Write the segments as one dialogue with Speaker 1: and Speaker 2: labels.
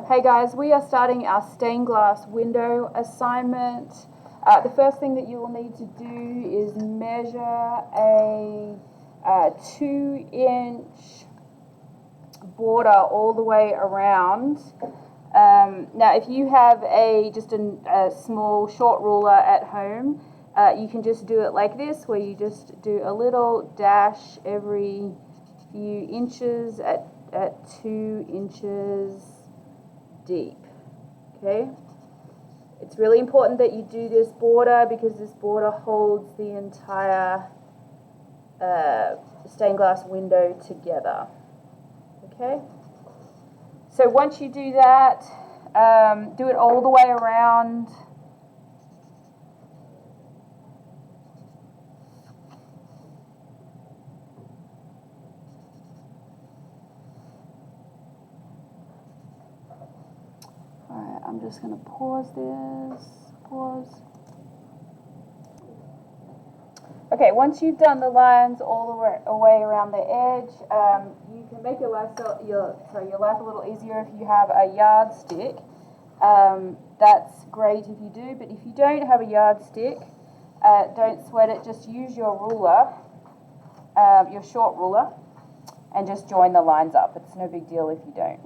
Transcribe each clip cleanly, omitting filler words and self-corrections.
Speaker 1: Hey guys, we are starting our stained glass window assignment. The first thing that you will need to do is measure a 2-inch border all the way around. Now if you have just a small short ruler at home, you can just do it like this, where you just do a little dash every few inches at 2 inches deep. Okay, it's really important that you do this border because this border holds the entire stained glass window together. Okay, so once you do that, do it all the way around. Alright, I'm just going to pause this. Okay, once you've done the lines all the way around the edge, you can make your life a little easier if you have a yardstick. That's great if you do, but if you don't have a yardstick, don't sweat it. Just use your ruler, your short ruler, and just join the lines up. It's no big deal if you don't.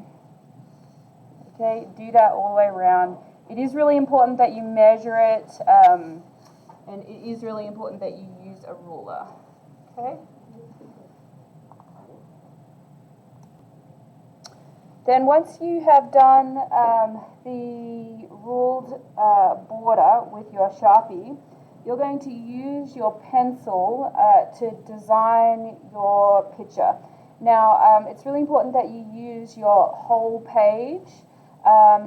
Speaker 1: Okay, do that all the way around. It is really important that you measure it, and it is really important that you use a ruler. Okay. Then once you have done the ruled border with your Sharpie, you're going to use your pencil to design your picture. Now, it's really important that you use your whole page.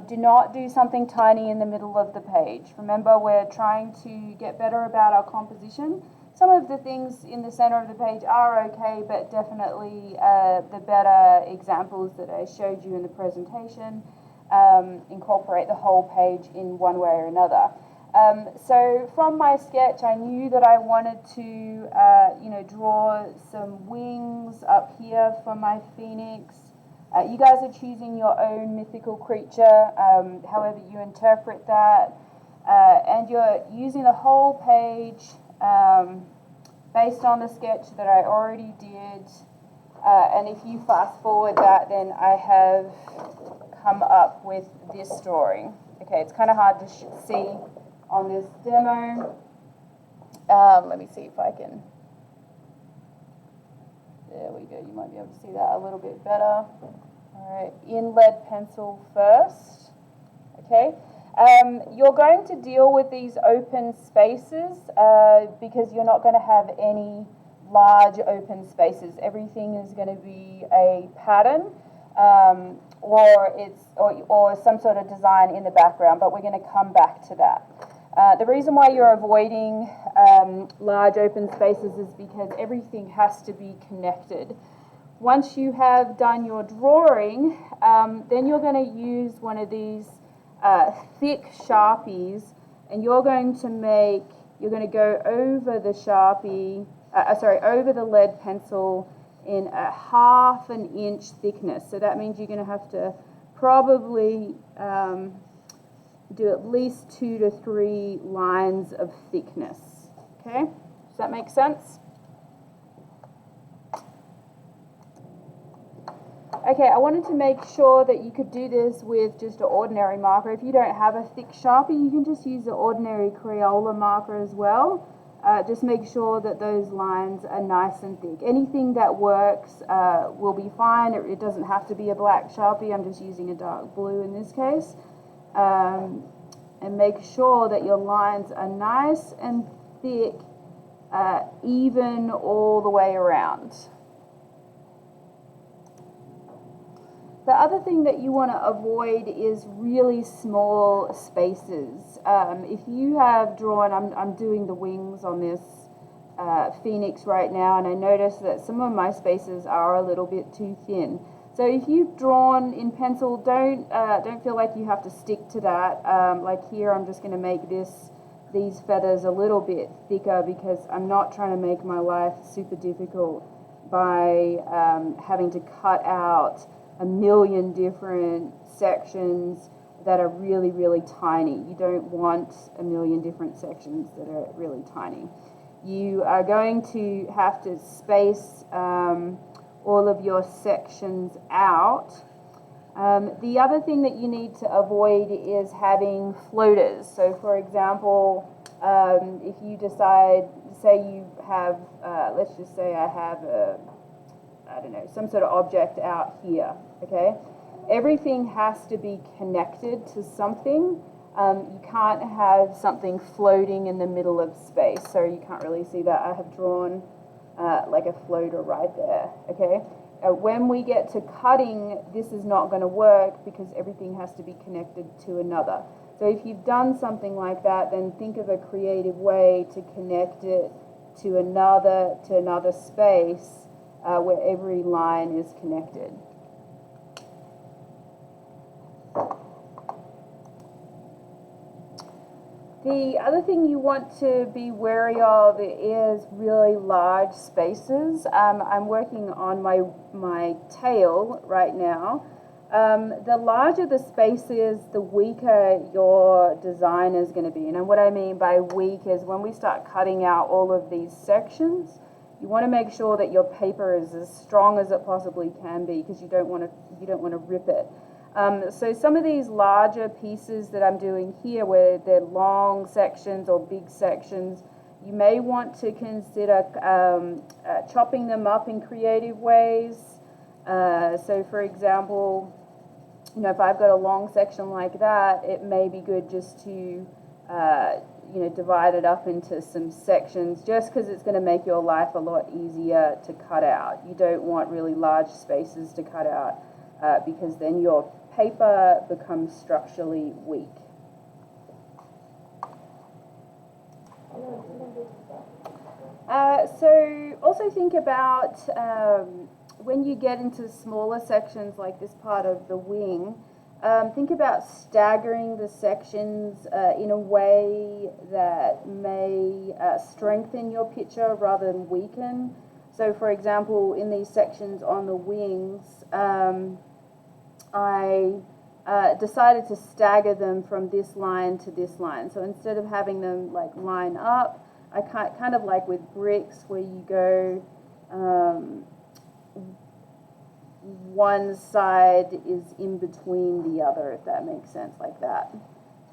Speaker 1: Do not do something tiny in the middle of the page. Remember, we're trying to get better about our composition. Some of the things in the center of the page are okay, but definitely the better examples that I showed you in the presentation incorporate the whole page in one way or another. So from my sketch, I knew that I wanted to, draw some wings up here for my phoenix. You guys are choosing your own mythical creature, however you interpret that, and you're using the whole page based on the sketch that I already did, and if you fast forward that, then I have come up with this drawing. Okay, it's kind of hard to see on this demo. Let me see if I can. There we go, you might be able to see that a little bit better. Alright, in lead pencil first. Okay, you're going to deal with these open spaces because you're not going to have any large open spaces. Everything is going to be a pattern or some sort of design in the background, but we're going to come back to that. The reason why you're avoiding large open spaces is because everything has to be connected. Once you have done your drawing, then you're going to use one of these thick Sharpies, and you're going to go over the Sharpie, over the lead pencil in a 1/2 inch thickness. So that means you're going to have to probably do at least 2 to 3 lines of thickness. Okay, does that make sense? Okay, I wanted to make sure that you could do this with just an ordinary marker. If you don't have a thick Sharpie, you can just use the ordinary Crayola marker as well. Just make sure that those lines are nice and thick. Anything that works will be fine. It doesn't have to be a black Sharpie. I'm just using a dark blue in this case. And make sure that your lines are nice and thick, even all the way around. The other thing that you want to avoid is really small spaces. If you have drawn, I'm doing the wings on this phoenix right now, and I notice that some of my spaces are a little bit too thin. So if you've drawn in pencil, don't feel like you have to stick to that. Like here, I'm just going to make these feathers a little bit thicker because I'm not trying to make my life super difficult by having to cut out a million different sections that are really, really tiny. You don't want a million different sections that are really tiny. You are going to have to space all of your sections out. The other thing that you need to avoid is having floaters. So for example, if you decide, say you have, let's just say I have I don't know, some sort of object out here, okay? Everything has to be connected to something. You can't have something floating in the middle of space, so you can't really see that. I have drawn like a floater right there, okay? When we get to cutting, this is not going to work because everything has to be connected to another. So if you've done something like that, then think of a creative way to connect it to another space where every line is connected. The other thing you want to be wary of is really large spaces. I'm working on my tail right now. The larger the space is, the weaker your design is going to be. And what I mean by weak is when we start cutting out all of these sections, you want to make sure that your paper is as strong as it possibly can be, because you don't want to rip it. So some of these larger pieces that I'm doing here, where they're long sections or big sections, you may want to consider chopping them up in creative ways. So for example, if I've got a long section like that, it may be good just to divide it up into some sections, just because it's going to make your life a lot easier to cut out. You don't want really large spaces to cut out because then your paper becomes structurally weak. So also think about when you get into smaller sections like this part of the wing, think about staggering the sections in a way that may strengthen your picture rather than weaken. So for example, in these sections on the wings, I decided to stagger them from this line to this line. So instead of having them like line up, I kind of like with bricks where you go one side is in between the other, if that makes sense, like that.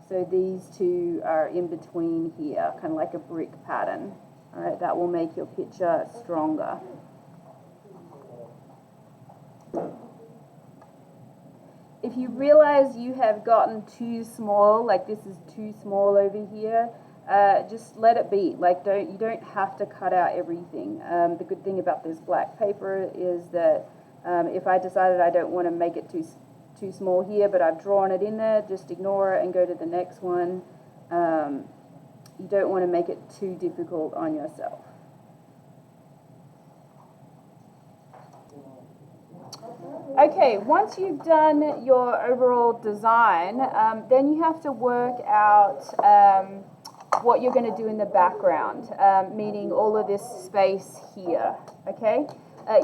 Speaker 1: So these two are in between here, kind of like a brick pattern. All right, that will make your picture stronger. If you realize you have gotten too small, like this is too small over here, just let it be. Like you don't have to cut out everything. The good thing about this black paper is that if I decided I don't want to make it too small here, but I've drawn it in there, just ignore it and go to the next one. You don't want to make it too difficult on yourself. Okay, once you've done your overall design, then you have to work out what you're going to do in the background, meaning all of this space here, okay?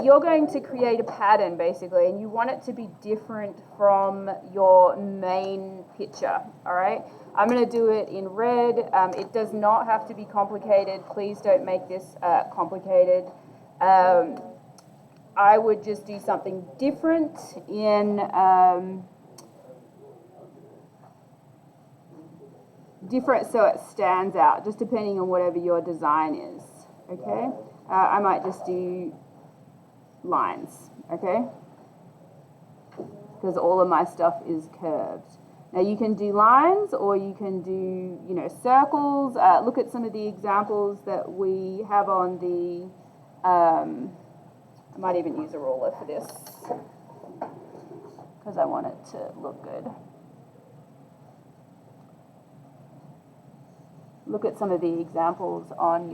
Speaker 1: You're going to create a pattern, basically, and you want it to be different from your main picture, all right? I'm going to do it in red. It does not have to be complicated. Please don't make this complicated. I would just do something different in different so it stands out, just depending on whatever your design is, okay? I might just do lines, okay? Because all of my stuff is curved. Now you can do lines or you can do, circles. Look at some of the examples that we have on the, I might even use a ruler for this because I want it to look good. Look at some of the examples on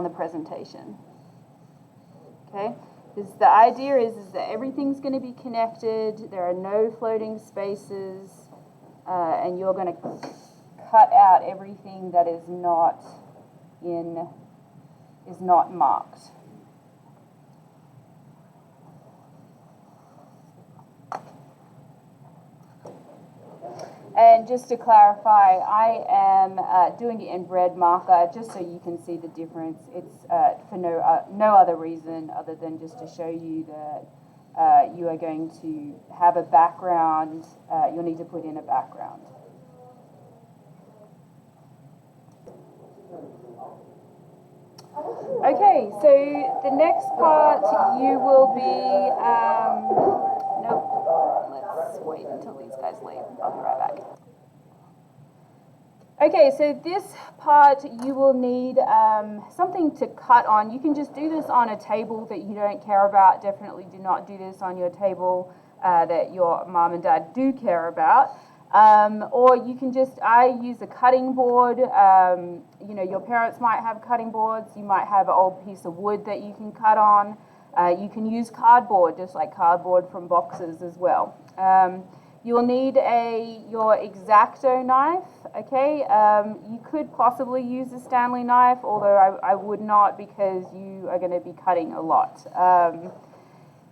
Speaker 1: the presentation. Okay, because the idea is that everything's going to be connected. There are no floating spaces, and you're going to cut out everything that is not in is not marked. And just to clarify, I am doing it in red marker just so you can see the difference. It's for no other reason other than just to show you that you are going to have a background. You'll need to put in a background. Okay, so the next part you will be, nope, let's wait until these guys leave. I'll be right back. Okay, so this part you will need something to cut on. You can just do this on a table that you don't care about. Definitely do not do this on your table that your mom and dad do care about. Or you can just, I use a cutting board. You know, your parents might have cutting boards. You might have an old piece of wood that you can cut on. You can use cardboard, just like cardboard from boxes as well. You will need your X-Acto knife, okay? You could possibly use a Stanley knife, although I would not because you are going to be cutting a lot.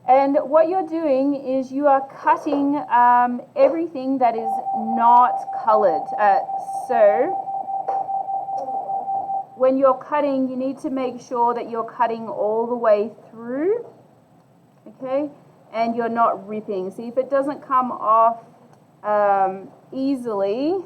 Speaker 1: And what you're doing is you are cutting everything that is not colored. So when you're cutting, you need to make sure that you're cutting all the way through, okay? And you're not ripping. See, if it doesn't come off easily,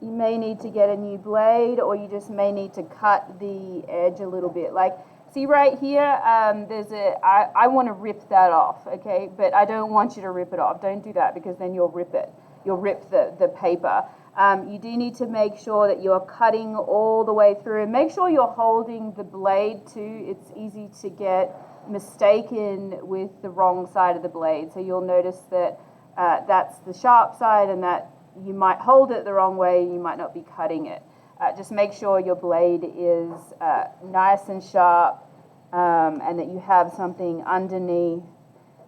Speaker 1: you may need to get a new blade, or you just may need to cut the edge a little bit. Like, see right here, I want to rip that off, okay? But I don't want you to rip it off. Don't do that because then you'll rip it. You'll rip the paper. You do need to make sure that you're cutting all the way through. And make sure you're holding the blade too. It's easy to get mistaken with the wrong side of the blade. So you'll notice that that's the sharp side and that you might hold it the wrong way. You might not be cutting it. Just make sure your blade is nice and sharp and that you have something underneath.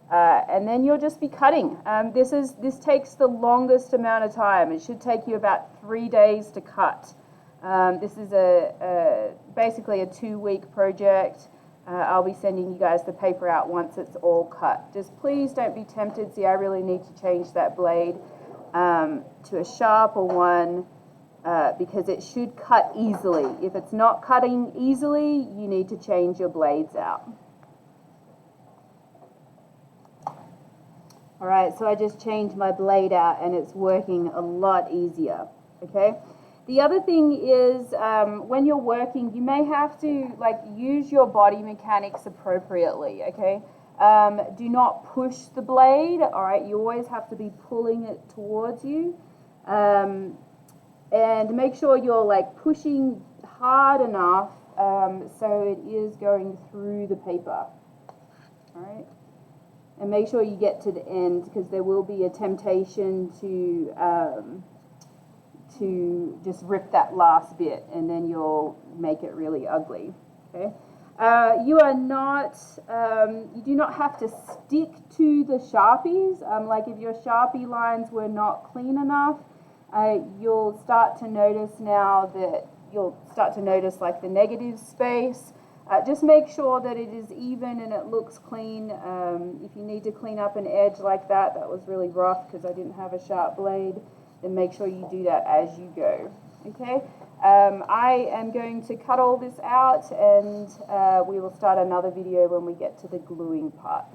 Speaker 1: And then you'll just be cutting. This takes the longest amount of time. It should take you about 3 days to cut. This is basically a 2-week project. I'll be sending you guys the paper out once it's all cut. Just please don't be tempted. See, I really need to change that blade to a sharper one because it should cut easily. If it's not cutting easily, you need to change your blades out. All right, so I just changed my blade out and it's working a lot easier, okay? The other thing is when you're working, you may have to use your body mechanics appropriately, okay? Do not push the blade, all right? You always have to be pulling it towards you. And make sure you're pushing hard enough so it is going through the paper, all right? And make sure you get to the end because there will be a temptation to just rip that last bit and then you'll make it really ugly, okay? You are not, you do not have to stick to the Sharpies. If your Sharpie lines were not clean enough, you'll start to notice now that you'll start to notice the negative space. Just make sure that it is even and it looks clean. If you need to clean up an edge like that was really rough because I didn't have a sharp blade, then make sure you do that as you go, okay? I am going to cut all this out and we will start another video when we get to the gluing part.